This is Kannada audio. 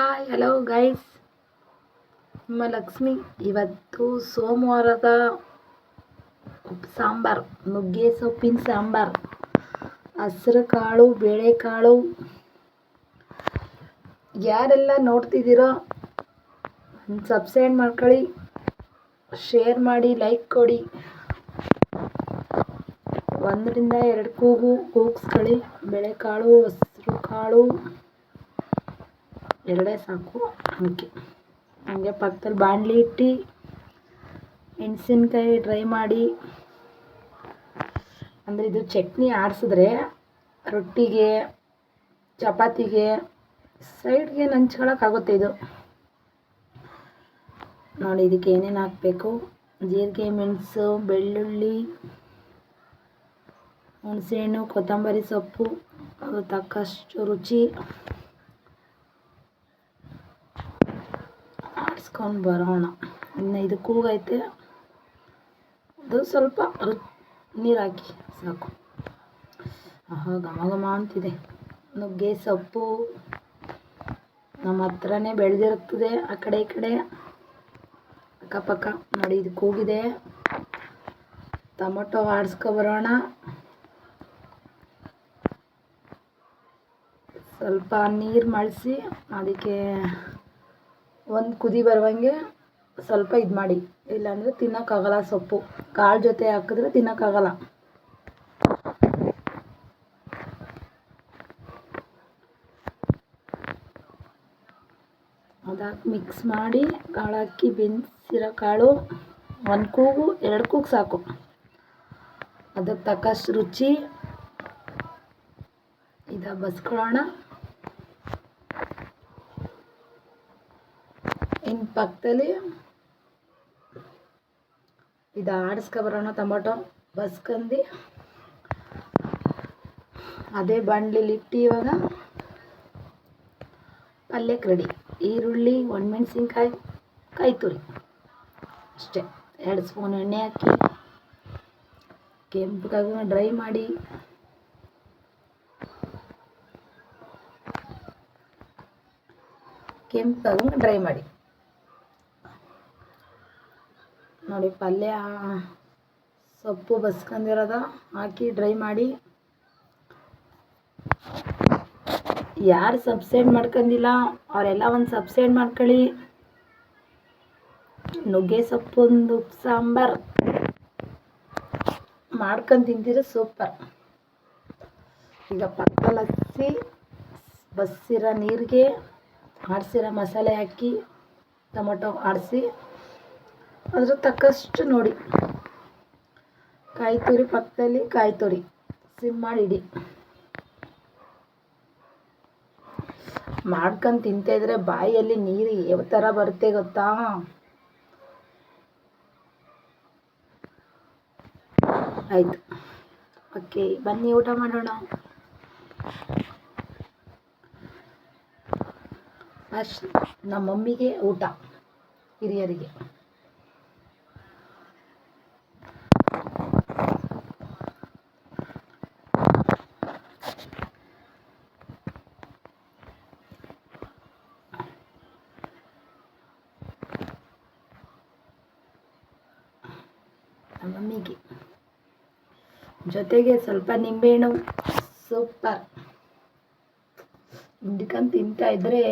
ಹಾಯ್ ಹಲೋ ಗೈಸ್, ನಿಮ್ಮ ಲಕ್ಷ್ಮಿ. ಇವತ್ತು ಸೋಮವಾರದ ಸಾಂಬಾರು, ನುಗ್ಗೆ ಸೊಪ್ಪಿನ ಸಾಂಬಾರು, ಹಸಿರು ಕಾಳು, ಬೇಳೆಕಾಳು. ಯಾರೆಲ್ಲ ನೋಡ್ತಿದ್ದೀರೋ ಸಬ್ಸ್ಕ್ರೈಬ್ ಮಾಡ್ಕೊಳ್ಳಿ, ಶೇರ್ ಮಾಡಿ, ಲೈಕ್ ಕೊಡಿ. 1 ರಿಂದ 2 ಕೂಗಿಸ್ಕೊಳ್ಳಿ. ಬೇಳೆಕಾಳು, ಹಸಿರು ಕಾಳು ಎರಡೇ ಸಾಕು. ಹಂಗೆ ಪಕ್ಕದಲ್ಲಿ ಬಾಣಲಿ ಇಟ್ಟು ಮೆಣಸಿನ್ಕಾಯಿ ಡ್ರೈ ಮಾಡಿ, ಅಂದರೆ ಇದು ಚಟ್ನಿ ಆಡಿಸಿದ್ರೆ ರೊಟ್ಟಿಗೆ, ಚಪಾತಿಗೆ, ಸೈಡ್ಗೆ ನಂಚ್ಕೊಳಕ್ಕಾಗುತ್ತೆ. ಇದು ನೋಡಿ, ಇದಕ್ಕೆ ಏನೇನು ಹಾಕಬೇಕು: ಜೀರಿಗೆ, ಮೆಣಸು, ಬೆಳ್ಳುಳ್ಳಿ, ಹುಣಸೆಹಣ್ಣು, ಕೊತ್ತಂಬರಿ ಸೊಪ್ಪು, ಅದು ತಕ್ಕಷ್ಟು ರುಚಿ. ಆಡಿಸ್ಕೊಂಡು ಬರೋಣ. ಇನ್ನು ಇದು ಕೂಗೈತೆ, ಅದು ಸ್ವಲ್ಪ ನೀರು ಹಾಕಿ ಸಾಕು. ಘಮ ಘಮ ಅಂತಿದೆ. ನುಗ್ಗೆ ಸೊಪ್ಪು ನಮ್ಮ ಹತ್ರನೇ ಬೆಳೆದಿರುತ್ತದೆ, ಆ ಕಡೆ ಈ ಕಡೆ ಅಕ್ಕಪಕ್ಕ. ನೋಡಿ, ಇದು ಕೂಗಿದೆ. ಟೊಮೊಟೊ ಆಡಿಸ್ಕೊಬರೋಣ. ಸ್ವಲ್ಪ ನೀರು ಮಳಿಸಿ ಅದಕ್ಕೆ ಒಂದು ಕುದಿ ಬರುವಂಗೆ ಸ್ವಲ್ಪ ಇದು ಮಾಡಿ, ಇಲ್ಲಾಂದರೆ ತಿನ್ನೋಕ್ಕಾಗಲ್ಲ. ಸೊಪ್ಪು ಕಾಳು ಜೊತೆ ಹಾಕಿದ್ರೆ ತಿನ್ನೋಕ್ಕಾಗಲ್ಲ. ಅದಾಕಿ ಮಿಕ್ಸ್ ಮಾಡಿ, ಕಾಳು ಹಾಕಿ ಬೆನ್ಸಿರೋ ಕಾಳು 1 ಕೂಗು 2 ಕೂಗು ಸಾಕು. ಅದಕ್ಕೆ ತಕ್ಕಷ್ಟು ರುಚಿ. ಇದು ಬಸ್ಕೊಳ್ಳೋಣ. ಇನ್ನು ಪಕ್ಕದಲ್ಲಿ ಇದು ಆಡಿಸ್ಕೊಬರೋಣ. ಟೊಮೊಟೊ ಬಸ್ಕೊಂಡು ಅದೇ ಬಾಣಲಿಲಿ ಇಟ್ಟು ಇವಾಗ ಪಲ್ಯಕ್ಕೆ ರೆಡಿ. ಈರುಳ್ಳಿ, ಒಣಮೆಣ್ಸಿನ್ಕಾಯಿ, ಕಾಯಿ ತುರಿ ಅಷ್ಟೇ. 2 ಸ್ಪೂನ್ ಎಣ್ಣೆ ಹಾಕಿ ಕೆಂಪಗಾಗಿ ಡ್ರೈ ಮಾಡಿ, ನೋಡಿ. ಪಲ್ಯ ಸೊಪ್ಪು ಬಸ್ಕೊಂಡಿರೋದ ಹಾಕಿ ಡ್ರೈ ಮಾಡಿ. ಯಾರು ಸಬ್ಸ್ಕ್ರೈಬ್ ಮಾಡ್ಕೊಂಡಿಲ್ಲ ಅವರೆಲ್ಲ ಒಂದು ಸಬ್ಸ್ಕ್ರೈಬ್ ಮಾಡ್ಕೊಳ್ಳಿ. ನುಗ್ಗೆ ಸೊಪ್ಪೊಂದು ಸಾಂಬಾರು ಮಾಡ್ಕೊಂಡು ತಿಂತೀರ, ಸೂಪರ್. ಈಗ ಪಕ್ಕದಲ್ಲಿ ಹಚ್ಚಿ ಬಸ್ಸಿರೋ ನೀರಿಗೆ ಆಡಿಸಿರೋ ಮಸಾಲೆ ಹಾಕಿ, ಟೊಮೊಟೊ ಆಡಿಸಿ, ಅದ್ರ ತಕ್ಕಷ್ಟು ನೋಡಿ ಕಾಯಿ ತುರಿ. ಪಕ್ಕದಲ್ಲಿ ಕಾಯಿ ತುರಿ ಸಿಮ್ ಮಾಡಿ ಇಡಿ. ಮಾಡ್ಕೊಂಡು ತಿಂತಾಯಿದ್ರೆ ಬಾಯಲ್ಲಿ ನೀರು ಯಾವ ಥರ ಬರುತ್ತೆ ಗೊತ್ತಾ? ಆಯಿತು, ಓಕೆ, ಬನ್ನಿ ಊಟ ಮಾಡೋಣ. ಫಸ್ಟ್ ನಮ್ಮ ಮಮ್ಮಿಗೆ ಊಟ, ಹಿರಿಯರಿಗೆ. ನಮ್ಮ ಮಮ್ಮಿಗೆ ಜೊತೆಗೆ ಸ್ವಲ್ಪ ನಿಂಬೆಹಣ್ಣು. ಸೂಪರ್. ಹಿಂಡ್ಕೊಂಡು ತಿಂತಾ ಇದ್ರೆ